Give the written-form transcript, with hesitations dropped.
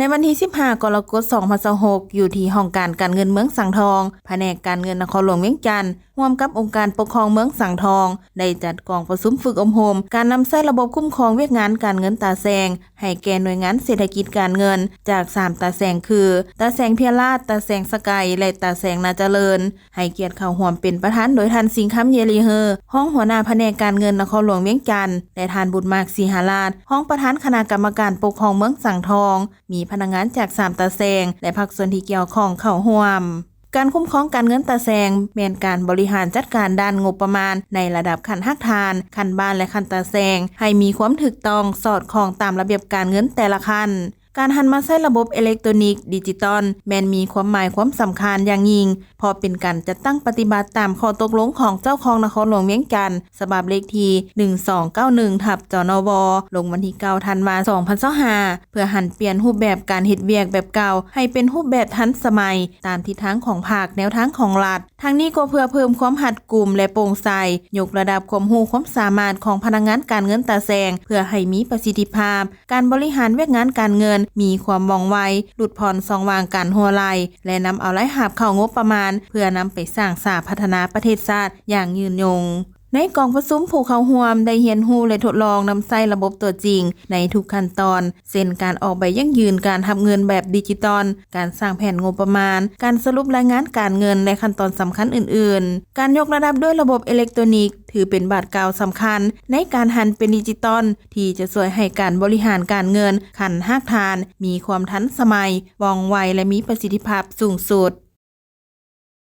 ในวันที่15 กรกฎาคม 2026 อยู่ที่ห้องการเงินเมืองสังทองแผนกการเงินนครหลวงเวียงจันทน์ร่วมกับองค์การปกครองเมืองสังทองได้จัดกองประชุมฝึกอบรมการนำใช้ระบบคุ้มครองเวียกงานการเงินตาแซงให้แก่หน่วยงานเศรษฐกิจการเงินจาก3ตาแซงคือตาแซงเพียราชตาแซงสกายและตาแซงนาเจริญให้เกียรติเข้าร่วมเป็นประธานโดยท่านสิงคำเยลีเฮอห้องหัวหน้าแผนกการเงินนครหลวงเวียงจันทน์และท่านบุญมากศรีหราชห้องประธานคณะกรรมการปกครองเมืองสังทองมีพนักงานจาก3ตาแซงและภาคส่วนที่เกี่ยวข้องเข้าร่วมการคุ้มครองการเงินตาแซงแม่นการบริหารจัดการด้านงบประมาณในระดับขั้นฮักทานขั้นบ้านและขั้นตาแซงให้มีความถูกต้องสอดคล้องตามระเบียบการเงินแต่ละขั้นการหันมาใช้ระบบอิเล็กทรอนิกส์ดิจิตอลแม้นมีความหมายความสำคัญอย่างยิ่งเพราะเป็นการจัดตั้งปฏิบัติตามข้อตกลงของเจ้าของนครหลวงเวียงจันทน์ฉบับเลขที่1291/จนวลงวันที่9 ธันวาคม 2025เพื่อหันเปลี่ยนรูปแบบการเฮ็ดเวียกแบบเก่าให้เป็นรูปแบบทันสมัยตามทิศทางของภาคแนวทางของรัฐทั้งนี้ก็เพื่อเพิ่มความรัดกุมและโปร่งใสยกระดับความรู้ความสามารถของพนักงานการเงินตาแซงเพื่อให้มีประสิทธิภาพการบริหารเวียกงานการเงินมีความว่องไวหลุดผ่อนซองวางการหัวไหลและนำเอารายรับเข้างบประมาณเพื่อนำไปสร้างสาพัฒนาประเทศชาติอย่างยืนยงในกองประชุมผู้เข้าร่วมได้เรียนรู้และทดลองนำใช้ระบบตัวจริงในทุกขั้นตอนเช่นการออกใบยั่งยืนการทำเงินแบบดิจิตอลการสร้างแผนงบประมาณการสรุปรายงานการเงินและขั้นตอนสำคัญอื่นๆการยกระดับด้วยระบบอิเล็กทรอนิกส์ถือเป็นบาทกล่าวสำคัญในการหันเป็นดิจิตอลที่จะช่วยให้การบริหารการเงินขั้นฮักทานมีความทันสมัยว่องไวและมีประสิทธิภาพสูงสุด